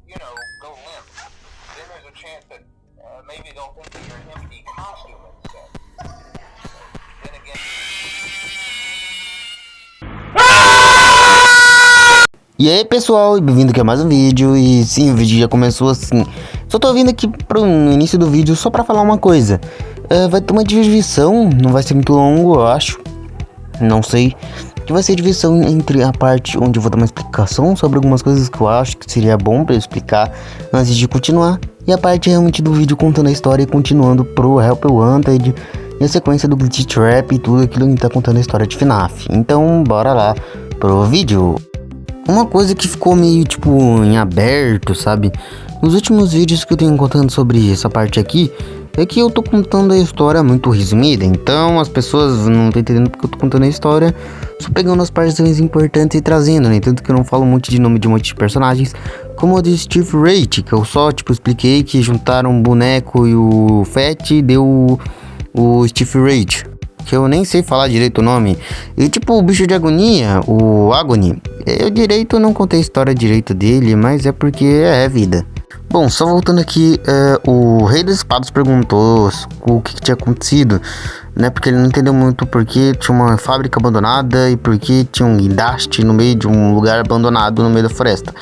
you know, go limp. Then there's a chance that maybe they'll think that you're an empty costume instead. Then again. E aí pessoal, bem-vindo aqui a mais um vídeo. E sim, o vídeo já começou assim. Só tô vindo aqui pro início do vídeo só pra falar uma coisa. Vai ter uma divisão, não vai ser muito longo, eu acho. Não sei. Que vai ser divisão entre a parte onde eu vou dar uma explicação sobre algumas coisas que eu acho que seria bom pra eu explicar antes de continuar. E a parte realmente do vídeo contando a história e continuando pro Help Wanted. E a sequência do Glitch Trap e tudo aquilo que tá contando a história de FNAF. Então bora lá pro vídeo. Uma coisa que ficou meio tipo em aberto, sabe? Nos últimos vídeos que eu tenho contando sobre essa parte aqui, é que eu tô contando a história muito resumida. Então as pessoas não estão entendendo porque eu tô contando a história, só pegando as partes mais importantes e trazendo, né? Tanto que eu não falo muito de nome de um monte de personagens, como o de Steve Rate, que eu só tipo expliquei que juntaram o boneco e o Fat e deu o Steve Rate. Que eu nem sei falar direito o nome. E tipo, o bicho de agonia, o Agony, eu direito não contei a história direito dele, mas é porque é vida. Bom, só voltando aqui, o Rei das Espadas perguntou o que tinha acontecido, né? Porque ele não entendeu muito porque tinha uma fábrica abandonada e porque tinha um guindaste no meio de um lugar abandonado no meio da floresta.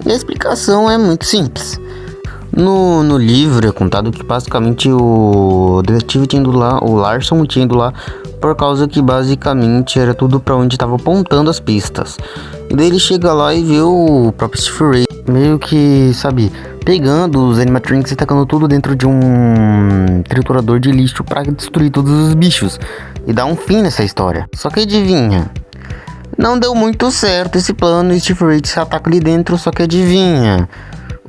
E a explicação é muito simples. No livro é contado que basicamente o detetive tinha ido lá, o Larson tinha ido lá por causa que basicamente era tudo pra onde estava apontando as pistas. E daí ele chega lá e vê o próprio Steve Ray meio que, sabe, pegando os animatronics e tacando tudo dentro de um triturador de lixo pra destruir todos os bichos e dar um fim nessa história. Só que adivinha? Não deu muito certo esse plano e Steve Ray se ataca ali dentro, só que adivinha?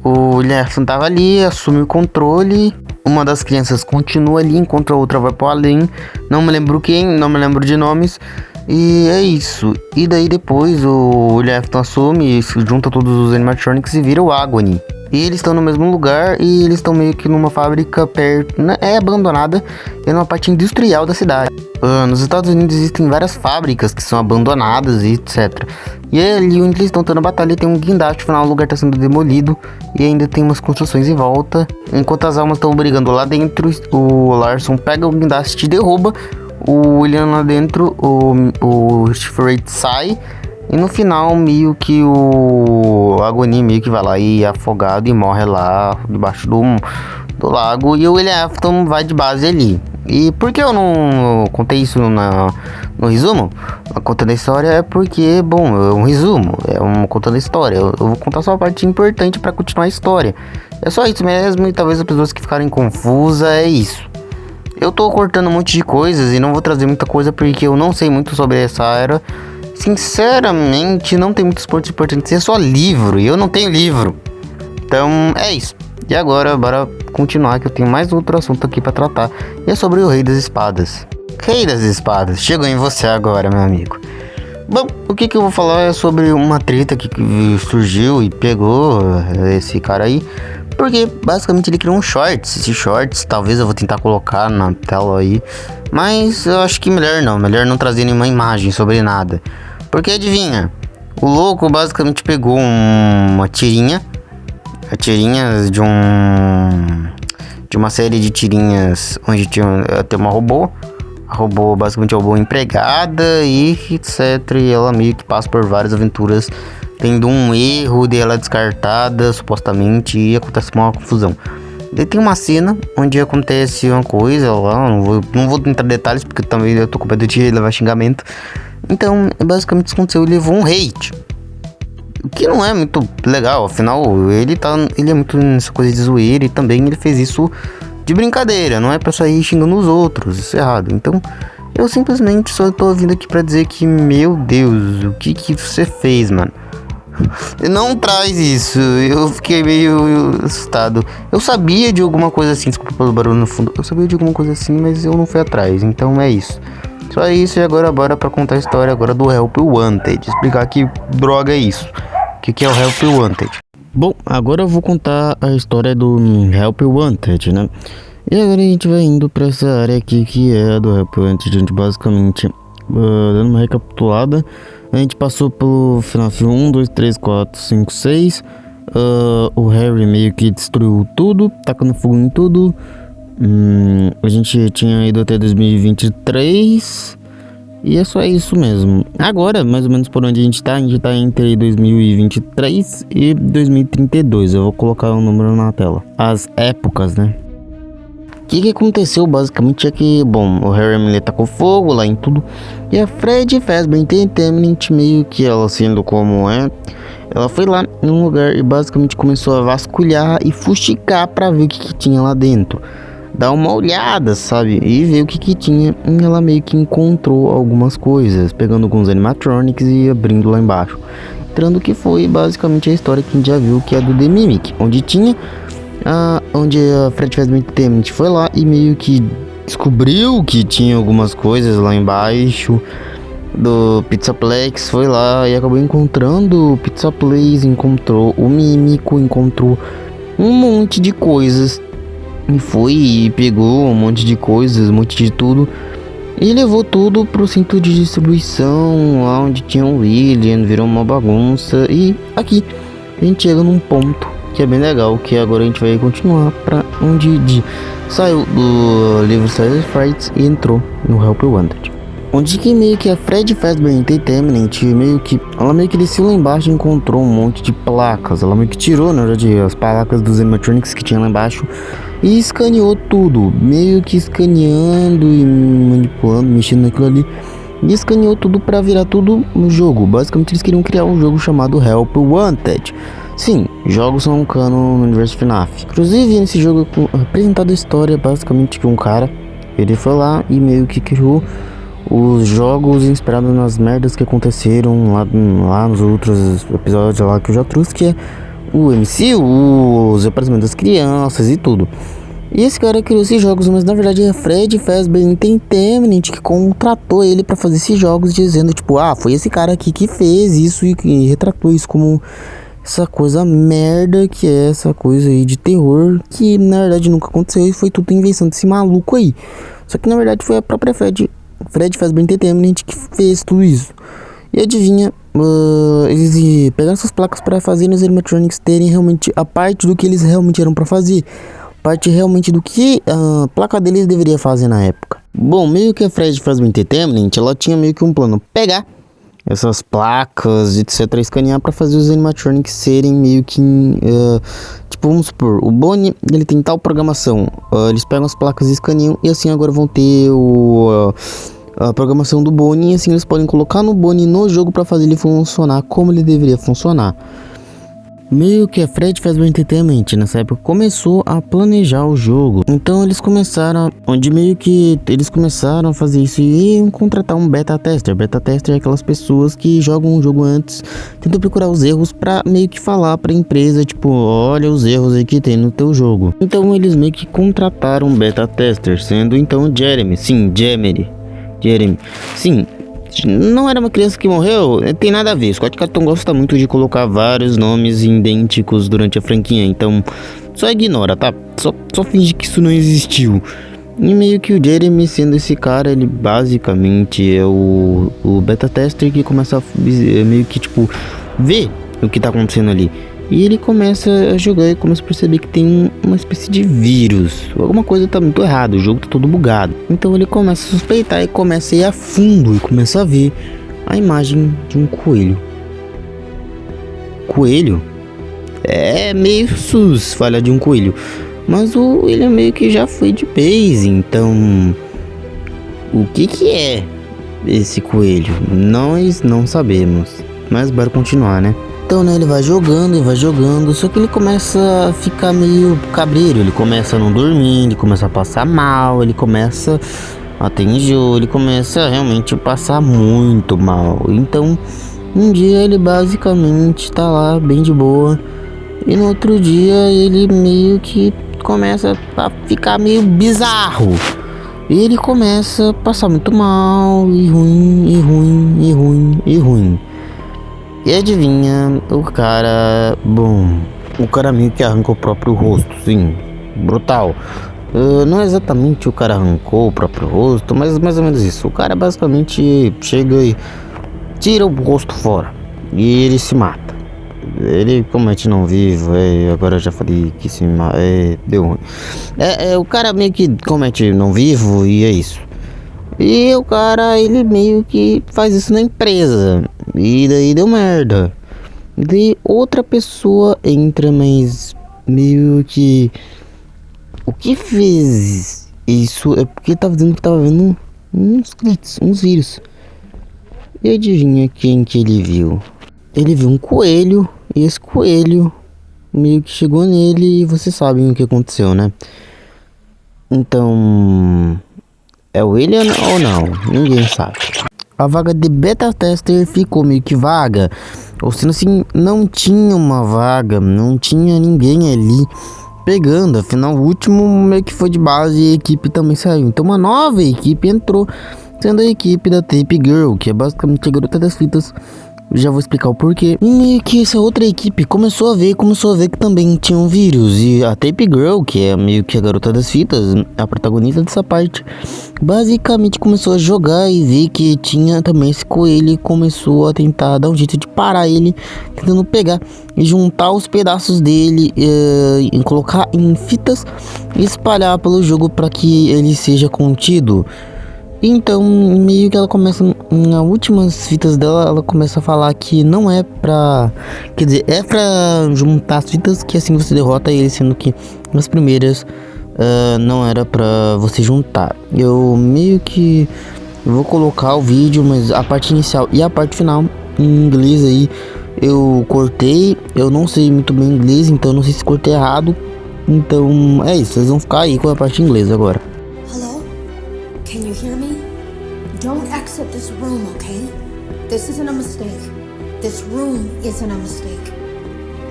O Jefferson tava ali, assume o controle. Uma das crianças continua ali, enquanto a outra vai pro além. Não me lembro quem, não me lembro de nomes. E é isso. E daí depois o Jefferson assume, junta todos os animatronics e vira o Agony. E eles estão no mesmo lugar e eles estão meio que numa fábrica perto, né? É abandonada, é numa parte industrial da cidade. Nos Estados Unidos existem várias fábricas que são abandonadas e etc. E ali onde eles estão tendo a batalha tem um guindaste, afinal o lugar está sendo demolido e ainda tem umas construções em volta. Enquanto as almas estão brigando lá dentro, o Larson pega o guindaste e derruba. O William lá dentro, o Steve sai. E no final, meio que o Agony meio que vai lá e é afogado e morre lá debaixo do lago. E o William Afton vai de base ali. E por que eu não contei isso no resumo? Contando a história é porque, bom, é um resumo, é um contando a história. Eu vou contar só a parte importante para continuar a história. É só isso mesmo, e talvez as pessoas que ficarem confusas, é isso. Eu tô cortando um monte de coisas e não vou trazer muita coisa porque eu não sei muito sobre essa era. Sinceramente, não tem muitos pontos importantes, é só livro, e eu não tenho livro. Então, é isso. E agora, bora continuar, que eu tenho mais outro assunto aqui pra tratar. E é sobre o Rei das Espadas. Rei das Espadas, chegou em você agora, meu amigo. Bom, o que eu vou falar é sobre uma treta que surgiu e pegou esse cara aí. Porque basicamente ele criou um shorts. Esses shorts talvez eu vou tentar colocar na tela aí, mas eu acho que melhor não trazer nenhuma imagem sobre nada. Porque adivinha, o louco basicamente pegou uma tirinha, a tirinha de uma série de tirinhas onde tem uma robô. A robô basicamente roubou empregada e etc. E ela meio que passa por várias aventuras, tendo um erro dela descartada, supostamente, e acontece uma confusão. Daí tem uma cena onde acontece uma coisa lá, não vou entrar em detalhes porque também eu tô com medo de levar xingamento. Então, basicamente isso aconteceu, ele levou um hate. O que não é muito legal, afinal, ele é muito nessa coisa de zoeira e também ele fez isso de brincadeira, não é pra sair xingando os outros, isso é errado. Então, eu simplesmente só tô vindo aqui pra dizer que, meu Deus, o que você fez, mano? Não traz isso, eu fiquei meio assustado. Eu sabia de alguma coisa assim, desculpa pelo barulho no fundo. Eu sabia de alguma coisa assim, mas eu não fui atrás, então é isso. Só isso, e agora bora pra contar a história agora do Help Wanted. Explicar que droga é isso, o que é o Help Wanted. Bom, agora eu vou contar a história do Help Wanted, né? E agora a gente vai indo pra essa área aqui que é a do Help Wanted, onde basicamente, dando uma recapitulada, a gente passou pelo FNAF 1, 2, 3, 4, 5, 6, O Harry meio que destruiu tudo, tacando fogo em tudo. A gente tinha ido até 2023 e é só isso mesmo. Agora, mais ou menos por onde a gente tá entre 2023 e 2032. Eu vou colocar o número na tela. As épocas, né? O que aconteceu basicamente é que, bom, o Harry ele tacou fogo lá em tudo. E a Fred Fazbear Entertainment, meio que ela sendo como é, ela foi lá num lugar e basicamente começou a vasculhar e fuxicar pra ver o que tinha lá dentro. Dar uma olhada, sabe? E ver o que tinha. E ela meio que encontrou algumas coisas, pegando alguns animatronics e abrindo lá embaixo. Entrando que foi basicamente a história que a gente já viu, que é do The Mimic, onde tinha... onde a Fred Fazbear Entertainment foi lá e meio que descobriu que tinha algumas coisas lá embaixo do Pizzaplex, foi lá e acabou encontrando o Pizza Place, encontrou o Mímico, encontrou um monte de coisas e foi e pegou um monte de coisas, um monte de tudo e levou tudo pro centro de distribuição, lá onde tinha o William, virou uma bagunça. E aqui a gente chega num ponto que é bem legal, que agora a gente vai continuar pra onde saiu do livro Silent Frights e entrou no Help Wanted. Onde que meio que a Fred Fazbear Entertainment ela meio que desceu lá embaixo e encontrou um monte de placas. Ela meio que tirou, na verdade, as placas dos animatronics que tinha lá embaixo e escaneou tudo, meio que escaneando e manipulando, mexendo naquilo ali. E escaneou tudo pra virar tudo no jogo. Basicamente eles queriam criar um jogo chamado Help Wanted. Sim, jogos são um canon no universo FNAF. Inclusive nesse jogo é apresentado a história basicamente que um cara, ele foi lá e meio que criou os jogos inspirados nas merdas que aconteceram lá nos outros episódios lá que eu já trouxe, que é o MCU, os aparecimentos das crianças e tudo. E esse cara criou esses jogos, mas na verdade é a Fred Fazbear Entertainment que contratou ele pra fazer esses jogos, dizendo tipo, foi esse cara aqui que fez isso e retratou isso como essa coisa merda que é essa coisa aí de terror, que na verdade nunca aconteceu e foi tudo invenção desse maluco aí. Só que na verdade foi a própria Fred Fazbear Entertainment que fez tudo isso. E adivinha, eles pegaram essas placas para fazer os animatronics terem realmente a parte do que eles realmente eram para fazer. Parte realmente do que a placa deles deveria fazer na época. Bom, meio que a Fred Fazbear Entertainment, ela tinha meio que um plano, pegar essas placas, etc, escanear para fazer os animatronics serem meio que tipo, vamos supor, o Bonnie, ele tem tal programação, eles pegam as placas e escaneam e assim agora vão ter a programação do Bonnie e assim eles podem colocar no Bonnie no jogo para fazer ele funcionar como ele deveria funcionar. Meio que a Fred Fazbear Entertainment nessa época começou a planejar o jogo. Então eles começaram a fazer isso e contratar um beta tester. Beta tester é aquelas pessoas que jogam o jogo antes, tentam procurar os erros pra meio que falar pra empresa, tipo, olha os erros aí que tem no teu jogo. Então eles meio que contrataram um beta tester, sendo então Jeremy. Sim, não era uma criança que morreu, tem nada a ver. Scott Cawthon gosta muito de colocar vários nomes idênticos durante a franquia, então só ignora, tá? Só finge que isso não existiu. E meio que o Jeremy, sendo esse cara, ele basicamente é o beta tester que começa a meio que tipo ver o que tá acontecendo ali. E ele começa a jogar e começa a perceber que tem uma espécie de vírus. Alguma coisa tá muito errada, o jogo tá todo bugado. Então ele começa a suspeitar e começa a ir a fundo e começa a ver a imagem de um coelho. Coelho? É meio sus falha de um coelho. Mas o William meio que já foi de base, então... O que é esse coelho? Nós não sabemos. Mas bora continuar, né? Então, né, ele vai jogando, só que ele começa a ficar meio cabreiro, ele começa a não dormir, ele começa a passar mal, ele começa a ter enjoo, ele começa a realmente passar muito mal. Então, um dia ele basicamente tá lá bem de boa, e no outro dia ele meio que começa a ficar meio bizarro. E ele começa a passar muito mal, e ruim. E adivinha, o cara meio que arranca o próprio rosto, sim, brutal. Não é exatamente o cara arrancou o próprio rosto, mas mais ou menos isso. O cara basicamente chega e tira o rosto fora e ele se mata. ele comete não vivo, agora eu já falei que deu ruim. O cara meio que comete não vivo e é isso. E o cara, ele meio que faz isso na empresa. E daí deu merda. E daí outra pessoa entra, mas meio que... O que fez isso é porque tava dizendo que tava vendo uns vírus. E adivinha quem que ele viu? Ele viu um coelho, e esse coelho meio que chegou nele e vocês sabem o que aconteceu, né? Então... é o ele ou não? Ninguém sabe. A vaga de beta tester ficou meio que vaga. Ou sendo assim, não tinha uma vaga, não tinha ninguém ali pegando. Afinal, o último meio que foi de base e a equipe também saiu. Então uma nova equipe entrou, sendo a equipe da Tape Girl, que é basicamente a garota das fitas. Já vou explicar o porquê. E meio que essa outra equipe começou a ver que também tinha um vírus. E a Tape Girl, que é meio que a garota das fitas, a protagonista dessa parte, basicamente começou a jogar e ver que tinha também esse coelho e começou a tentar dar um jeito de parar ele, tentando pegar e juntar os pedaços dele e colocar em fitas e espalhar pelo jogo para que ele seja contido. Então, meio que ela começa, nas últimas fitas dela, ela começa a falar que não é pra... Quer dizer, é pra juntar as fitas que assim você derrota ele, sendo que nas primeiras não era pra você juntar. Eu meio que vou colocar o vídeo, mas a parte inicial e a parte final em inglês aí eu cortei. Eu não sei muito bem inglês, então não sei se cortei errado. Então é isso, vocês vão ficar aí com a parte inglesa agora. Can you hear me? Don't exit this room, okay? This isn't a mistake. This room isn't a mistake.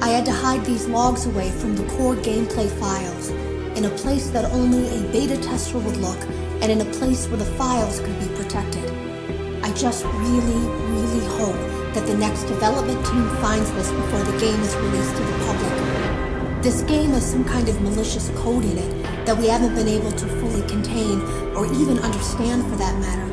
I had to hide these logs away from the core gameplay files, in a place that only a beta tester would look, and in a place where the files could be protected. I just really hope that the next development team finds this before the game is released to the public. This game has some kind of malicious code in it that we haven't been able to fully contain or even understand for that matter.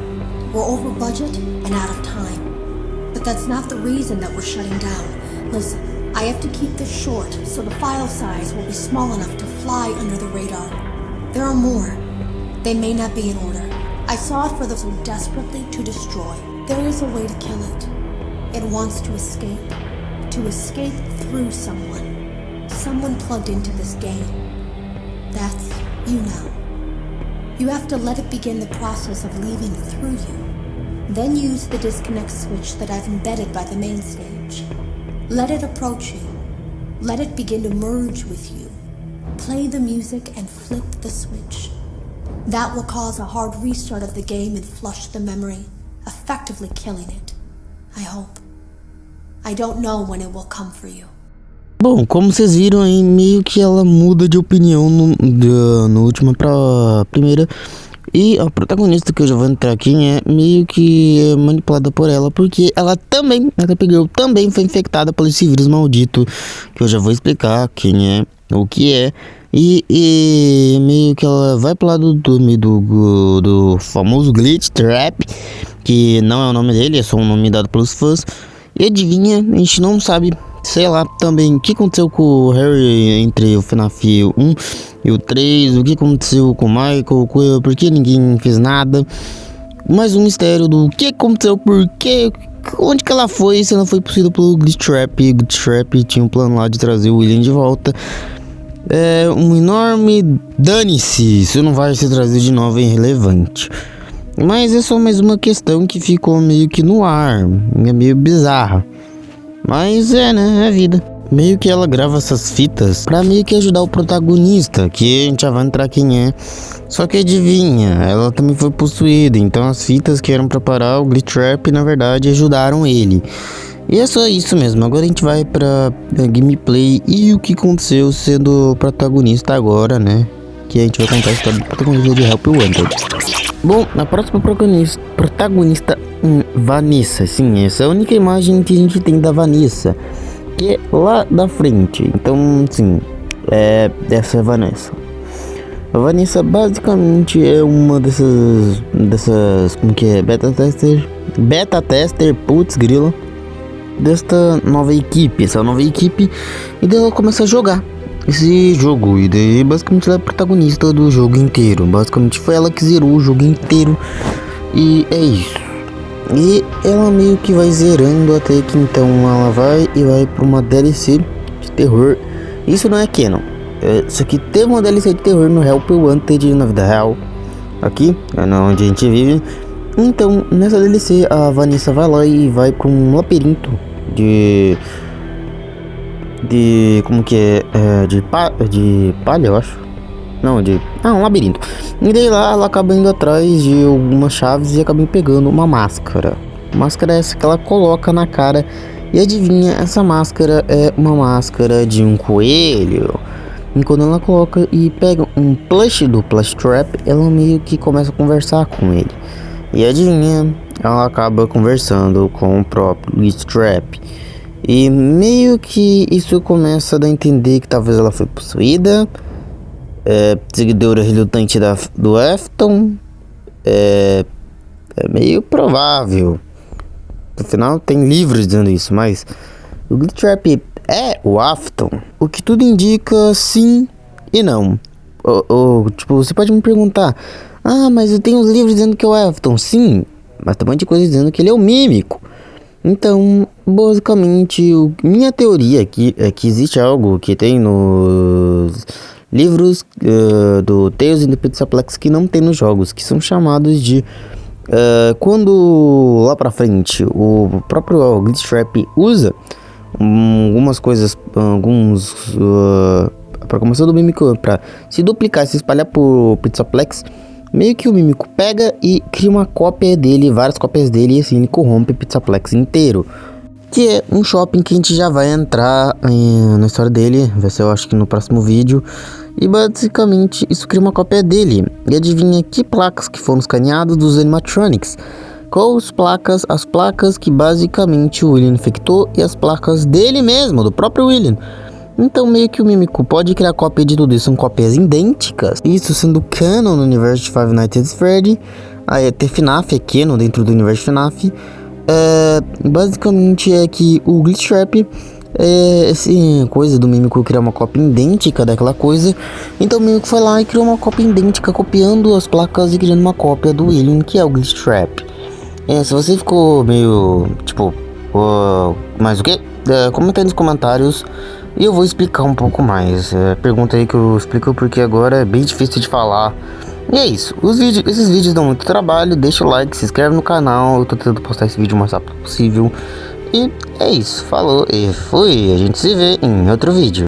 We're over budget and out of time. But that's not the reason that we're shutting down. Listen, I have to keep this short so the file size will be small enough to fly under the radar. There are more. They may not be in order. I saw it for those who desperately to destroy. There is a way to kill it. It wants to escape through someone. Someone plugged into this game. That's you now. You have to let it begin the process of leaving through you. Then use the disconnect switch that I've embedded by the main stage. Let it approach you. Let it begin to merge with you. Play the music and flip the switch. That will cause a hard restart of the game and flush the memory, effectively killing it. I hope. I don't know when it will come for you. Bom, como vocês viram aí, meio que ela muda de opinião no última pra primeira. E a protagonista, que eu já vou entrar aqui, é meio que manipulada por ela, porque ela também, a Tape Girl, também foi infectada por esse vírus maldito, que eu já vou explicar quem é, o que é. E meio que ela vai pro lado do famoso Glitch Trap, que não é o nome dele, é só um nome dado pelos fãs. E adivinha, a gente não sabe, sei lá, também o que aconteceu com o Harry entre o FNAF 1 e o 3, o que aconteceu com o Michael, por que ninguém fez nada. Mais um mistério do que aconteceu, por que, onde que ela foi, se não foi possível pelo Glitch Trap. O Glitch Trap tinha um plano lá de trazer o William de volta. É um enorme dane-se, se não vai ser trazido de novo é irrelevante. Mas é só mais uma questão que ficou meio que no ar, é meio bizarra. Mas né, é vida. Meio que ela grava essas fitas pra meio que ajudar o protagonista, que a gente já vai entrar quem é. Só que adivinha, ela também foi possuída, então as fitas que eram pra parar o Glitch Trap, na verdade, ajudaram ele. E é só isso mesmo, agora a gente vai pra gameplay e o que aconteceu sendo o protagonista agora, né? Que a gente vai contar a história do protagonista de Help Wanted. Bom, a próxima protagonista Vanessa, sim, essa é a única imagem que a gente tem da Vanessa, que é lá da frente. Então, sim, essa é a Vanessa. A Vanessa basicamente é uma dessas como que é, beta tester, putz grila. desta nova equipe, essa nova equipe, e daí ela começa a jogar esse jogo, e daí basicamente ela é a protagonista do jogo inteiro, basicamente foi ela que zerou o jogo inteiro, e é isso. E ela meio que vai zerando até que então ela vai pra uma DLC de terror. Isso não é canon, isso aqui teve uma DLC de terror no Help Wanted na vida real, aqui, onde a gente vive. Então, nessa DLC, a Vanessa vai lá e vai pra um labirinto de como que é, de palha, eu acho. Não, um labirinto. E daí lá ela acaba indo atrás de algumas chaves e acaba pegando uma máscara. Máscara essa que ela coloca na cara. E adivinha, essa máscara é uma máscara de um coelho. E quando ela coloca e pega um plush do Plush Trap, ela meio que começa a conversar com ele. E adivinha, ela acaba conversando com o próprio Plush Trap. E meio que isso começa a dar a entender que talvez ela foi possuída. Seguidora relutante do Afton. É meio provável. Afinal, tem livros dizendo isso, mas o Glitch Trap é o Afton. O que tudo indica sim e não. Tipo, você pode me perguntar: ah, mas eu tenho os livros dizendo que é o Afton. Sim, mas tem um monte de coisa dizendo que ele é o Mímico. Então, basicamente, minha teoria aqui é que existe algo que tem nos livros do Tales in the Pizzaplex que não tem nos jogos, que são chamados de quando lá pra frente o próprio Glitch Trap usa algumas coisas, a programação do Mímico pra se duplicar e se espalhar por Pizzaplex, meio que o Mímico pega e cria uma cópia dele, várias cópias dele, e assim ele corrompe o Pizzaplex inteiro. Que é um shopping que a gente já vai entrar na história dele, vai ser eu acho que no próximo vídeo. E basicamente isso cria uma cópia dele. E adivinha que placas que foram escaneadas dos animatronics? Qual as placas que basicamente o William infectou e as placas dele mesmo, do próprio William. Então meio que o Mímico pode criar cópia de tudo isso, são cópias idênticas. Isso sendo canon no universo de Five Nights at Freddy. Aí até FNAF é canon dentro do universo de FNAF. Basicamente é que o Glitch Trap essa coisa do Mímico criar uma cópia idêntica daquela coisa. Então o Mímico foi lá e criou uma cópia idêntica, copiando as placas e criando uma cópia do William, que é o Glitch Trap. Se você ficou meio tipo, mas o que? Comenta aí nos comentários e eu vou explicar um pouco mais. Pergunta aí que eu explico, porque agora é bem difícil de falar. E é isso, esses vídeos dão muito trabalho. Deixa o like, se inscreve no canal. Eu tô tentando postar esse vídeo o mais rápido possível. E é isso, falou e fui. A gente se vê em outro vídeo.